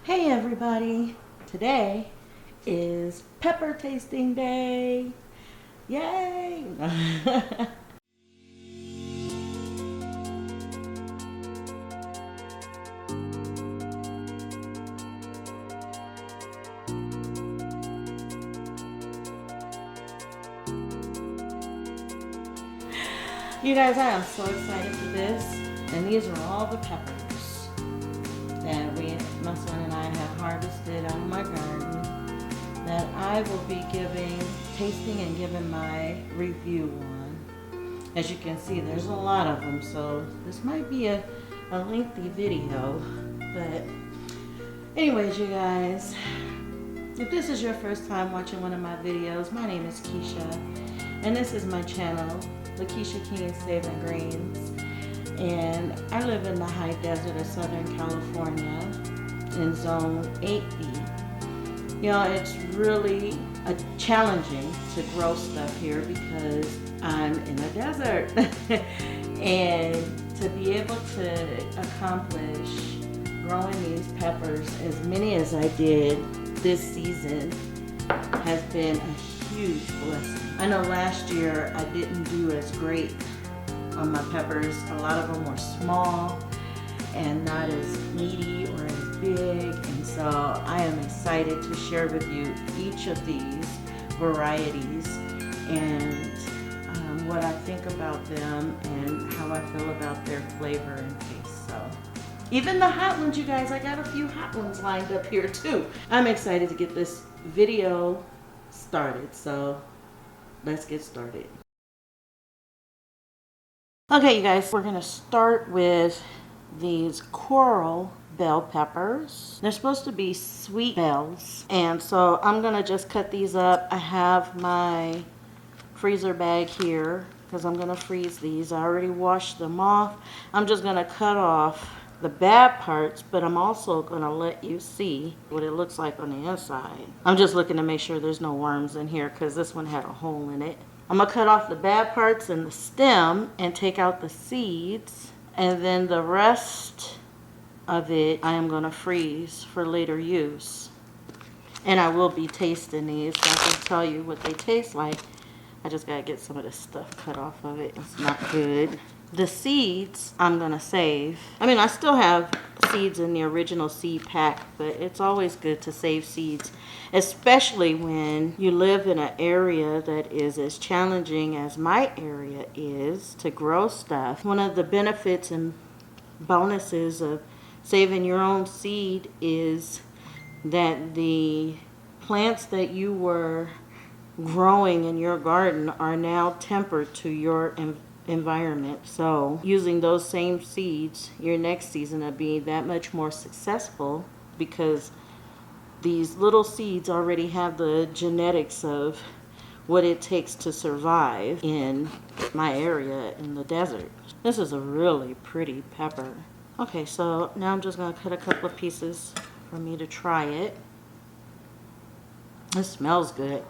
Hey everybody, today is pepper tasting day. Yay! You guys, I am so excited for this. And these are all the peppers that my son and I have harvested out of my garden that I will be tasting and giving my review on. As you can see, there's a lot of them, so this might be a lengthy video. But anyways, you guys, if this is your first time watching one of my videos, my name is Keisha, and this is my channel, Lakisha Keene Saving Greens. And I live in the high desert of Southern California in Zone 8B. You know, it's really challenging to grow stuff here because I'm in a desert. And to be able to accomplish growing these peppers, as many as I did this season, has been a huge blessing. I know last year I didn't do as great on my peppers. A lot of them were small and not as meaty or as big, and so I am excited to share with you each of these varieties and what I think about them and how I feel about their flavor and taste. So even the hot ones, you guys, I got a few hot ones lined up here too. I'm excited to get this video started, so let's get started. Okay, you guys, we're gonna start with these coral bell peppers. They're supposed to be sweet bells, and so I'm gonna just cut these up. I have my freezer bag here because I'm gonna freeze these. I already washed them off. I'm just gonna cut off the bad parts, but I'm also gonna let you see what it looks like on the inside. I'm just looking to make sure there's no worms in here because this one had a hole in it. I'm gonna cut off the bad parts and the stem and take out the seeds, and then the rest of it I am gonna freeze for later use. And I will be tasting these so I can tell you what they taste like. I just gotta get some of the stuff cut off of it. It's not good. The seeds I'm gonna save. I mean, I still have seeds in the original seed pack, but it's always good to save seeds, especially when you live in an area that is as challenging as my area is to grow stuff. One of the benefits and bonuses of saving your own seed is that the plants that you were growing in your garden are now tempered to your environment. So using those same seeds your next season will be that much more successful because these little seeds already have the genetics of what it takes to survive in my area in the desert. This is a really pretty pepper. Okay, so now I'm just going to cut a couple of pieces for me to try it. It smells good.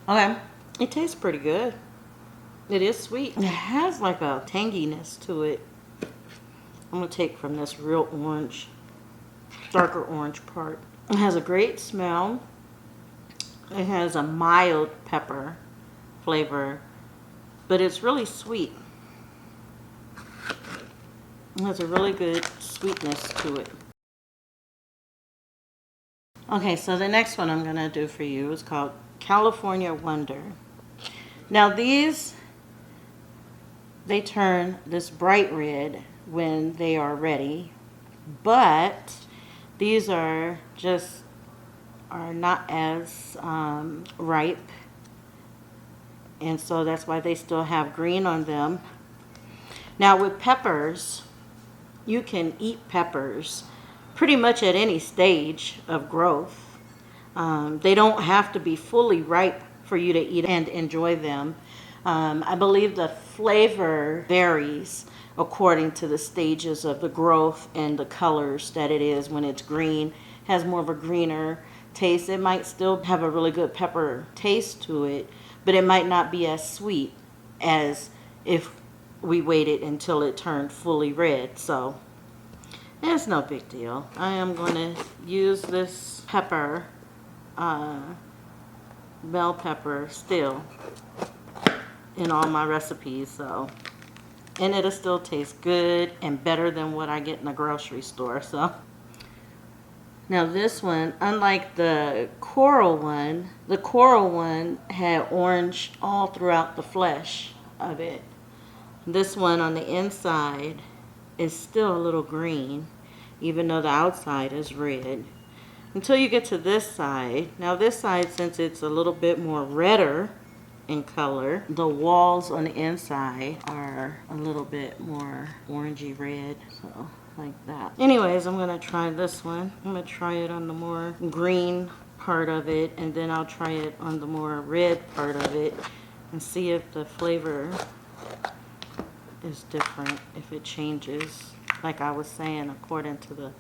Okay, it tastes pretty good. It is sweet. It has like a tanginess to it. I'm going to take from this real orange, darker orange part. It has a great smell. It has a mild pepper flavor, but it's really sweet. It has a really good sweetness to it. Okay, so the next one I'm going to do for you is called California Wonder. Now these, they turn this bright red when they are ready, but these are not as ripe, and so that's why they still have green on them. Now with peppers, you can eat peppers pretty much at any stage of growth. They don't have to be fully ripe for you to eat and enjoy them. I believe the flavor varies according to the stages of the growth and the colors that it is. When it's green, has more of a greener taste. It might still have a really good pepper taste to it, but it might not be as sweet as if we waited until it turned fully red. So It's no big deal. I am going to use this pepper, bell pepper, still in all my recipes, so. And it'll still taste good and better than what I get in the grocery store, so. Now this one, unlike the coral one had orange all throughout the flesh of it. This one on the inside is still a little green, even though the outside is red. Until you get to this side. Now this side, since it's a little bit more redder in color, the walls on the inside are a little bit more orangey red, so like that. Anyways, I'm gonna try this one. I'm gonna try it on the more green part of it, and then I'll try it on the more red part of it and see if the flavor is different, if it changes, like I was saying, according to the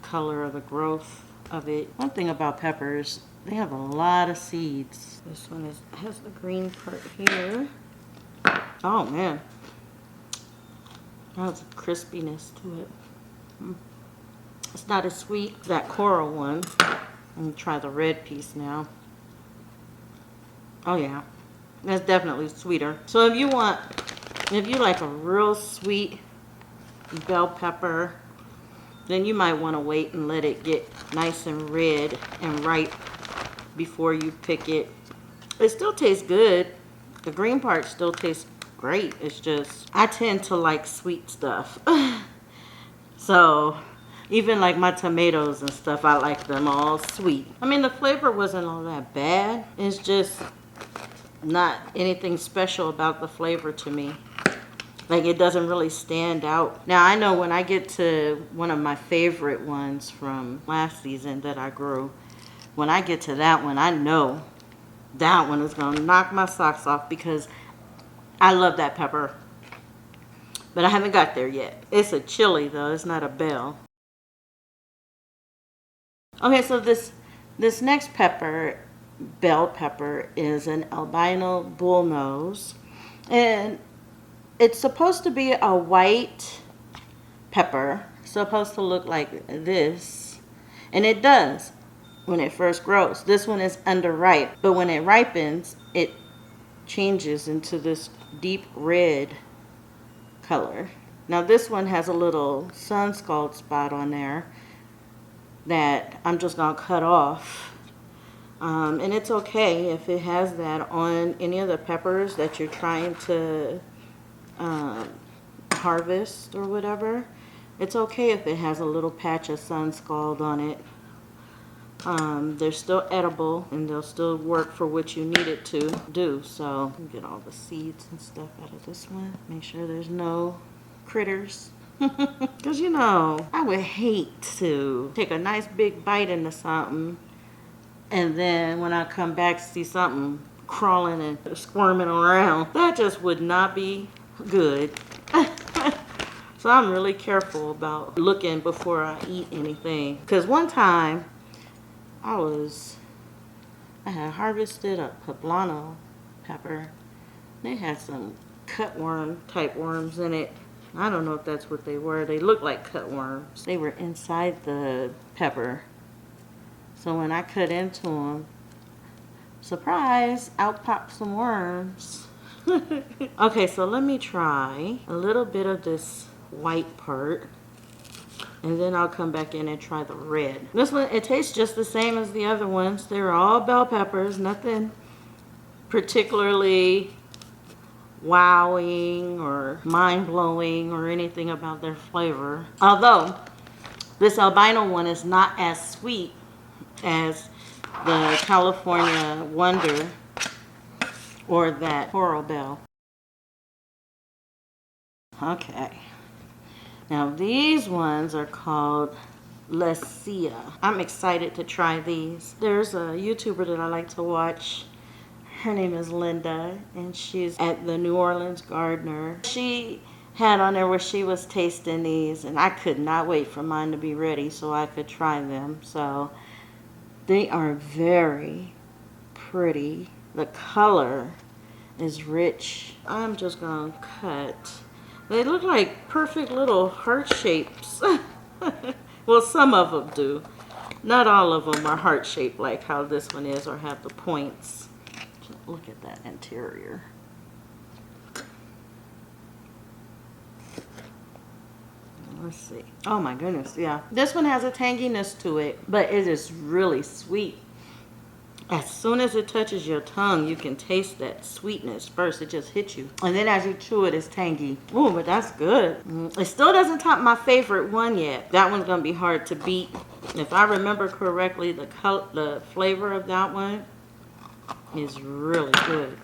color of the growth of it. One thing about peppers, they have a lot of seeds. This one has the green part here. Oh man, that's a crispiness to it. It's not as sweet as that coral one. Let me try the red piece now. Oh yeah, that's definitely sweeter. So if you like a real sweet bell pepper, then you might want to wait and let it get nice and red and ripe before you pick it. It still tastes good. The green part still tastes great. It's just, I tend to like sweet stuff. So even like my tomatoes and stuff, I like them all sweet. I mean, the flavor wasn't all that bad. It's just not anything special about the flavor to me. Like, it doesn't really stand out. Now, I know when I get to one of my favorite ones from last season that I grew, when I get to that one, I know that one is going to knock my socks off because I love that pepper. But I haven't got there yet. It's a chili, though. It's not a bell. Okay, so this next pepper, bell pepper, is an albino bullnose. And it's supposed to be a white pepper, supposed to look like this, and it does when it first grows. This one is underripe, but when it ripens, it changes into this deep red color. Now this one has a little sun scald spot on there that I'm just gonna cut off. And it's okay if it has that on any of the peppers that you're trying to harvest or whatever. It's okay if it has a little patch of sun scald on it. They're still edible and they'll still work for what you need it to do. So get all the seeds and stuff out of this one. Make sure there's no critters. Because you know, I would hate to take a nice big bite into something and then when I come back see something crawling and squirming around. That just would not be good. So I'm really careful about looking before I eat anything. Because one time I had harvested a poblano pepper. They had some cutworm type worms in it. I don't know if that's what they were. They looked like cutworms. They were inside the pepper. So when I cut into them, surprise, out popped some worms. Okay, so let me try a little bit of this white part, and then I'll come back in and try the red. This one, it tastes just the same as the other ones. They're all bell peppers, nothing particularly wowing or mind-blowing or anything about their flavor. Although, this albino one is not as sweet as the California Wonder or that coral bell. Okay. Now these ones are called Lakisha. I'm excited to try these. There's a YouTuber that I like to watch. Her name is Linda, and she's at the New Orleans Gardener. She had on there where she was tasting these, and I could not wait for mine to be ready so I could try them. So they are very pretty. The color is rich. I'm just gonna cut. They look like perfect little heart shapes. Well, some of them do. Not all of them are heart shaped like how this one is or have the points. Look at that interior. Let's see. Oh my goodness, yeah. This one has a tanginess to it, but it is really sweet. As soon as it touches your tongue, you can taste that sweetness first. It just hits you. And then as you chew it, it's tangy. Ooh, but that's good. It still doesn't top my favorite one yet. That one's going to be hard to beat. If I remember correctly, the flavor of that one is really good.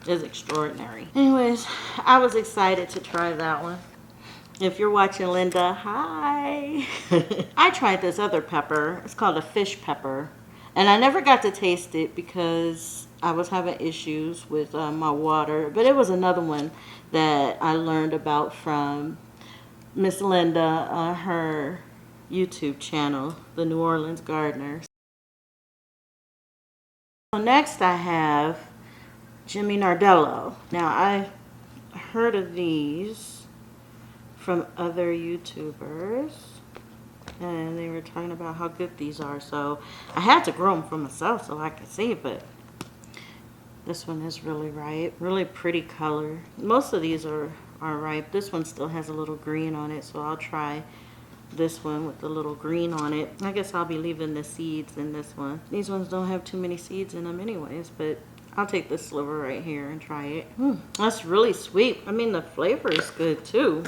It's extraordinary. Anyways, I was excited to try that one. If you're watching, Linda, hi. I tried this other pepper. It's called a fish pepper. And I never got to taste it because I was having issues with my water. But it was another one that I learned about from Miss Linda on her YouTube channel, The New Orleans Gardener. So next I have Jimmy Nardello. Now I heard of these from other YouTubers. And they were talking about how good these are. So I had to grow them for myself so I could see. But this one is really ripe. Really pretty color. Most of these are ripe. This one still has a little green on it. So I'll try this one with the little green on it. I guess I'll be leaving the seeds in this one. These ones don't have too many seeds in them anyways. But I'll take this sliver right here and try it. That's really sweet. I mean, the flavor is good too.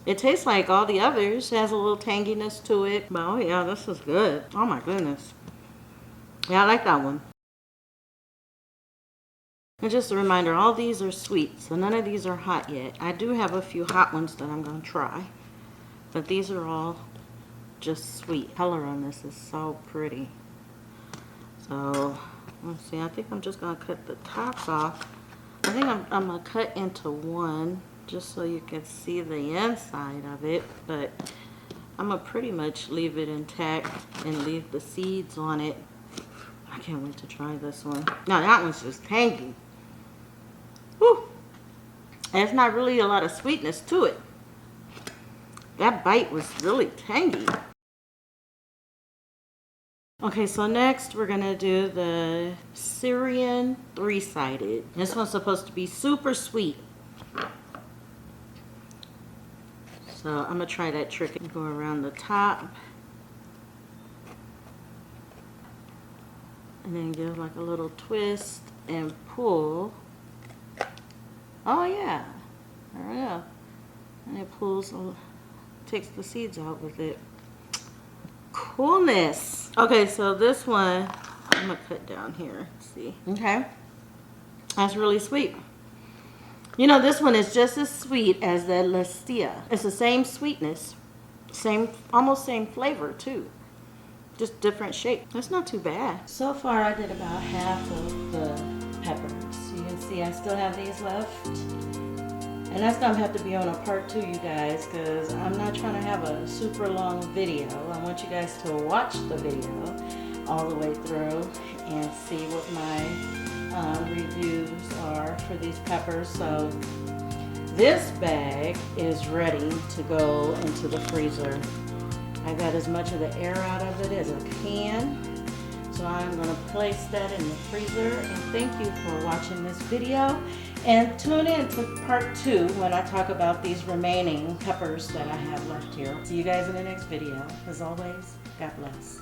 It tastes like all the others. It has a little tanginess to it. But oh yeah, this is good. Oh my goodness. Yeah, I like that one. And just a reminder, all these are sweet. So none of these are hot yet. I do have a few hot ones that I'm going to try. But these are all just sweet. Color on this is so pretty. So, let's see. I think I'm just going to cut the tops off. I think I'm going to cut into one, just so you can see the inside of it, but I'm gonna pretty much leave it intact and leave the seeds on it. I can't wait to try this one. Now that one's just tangy. Whew. And it's not really a lot of sweetness to it. That bite was really tangy. Okay, so next we're gonna do the Syrian three-sided. This one's supposed to be super sweet. So I'm going to try that trick and go around the top. And then give like a little twist and pull. Oh yeah. There we go. And it pulls, takes the seeds out with it. Coolness. Okay, so this one, I'm going to cut down here. Let's see. Okay. That's really sweet. You know, this one is just as sweet as the Lakisha. It's the same sweetness, almost same flavor too, just different shape. That's not too bad. So far I did about half of the peppers. You can see I still have these left. And that's gonna have to be on a part 2, you guys, because I'm not trying to have a super long video. I want you guys to watch the video all the way through and see what my reviews are for these peppers. So this bag is ready to go into the freezer. I got as much of the air out of it as I can. So I'm going to place that in the freezer. And thank you for watching this video. And tune in to part 2 when I talk about these remaining peppers that I have left here. See you guys in the next video. As always, God bless.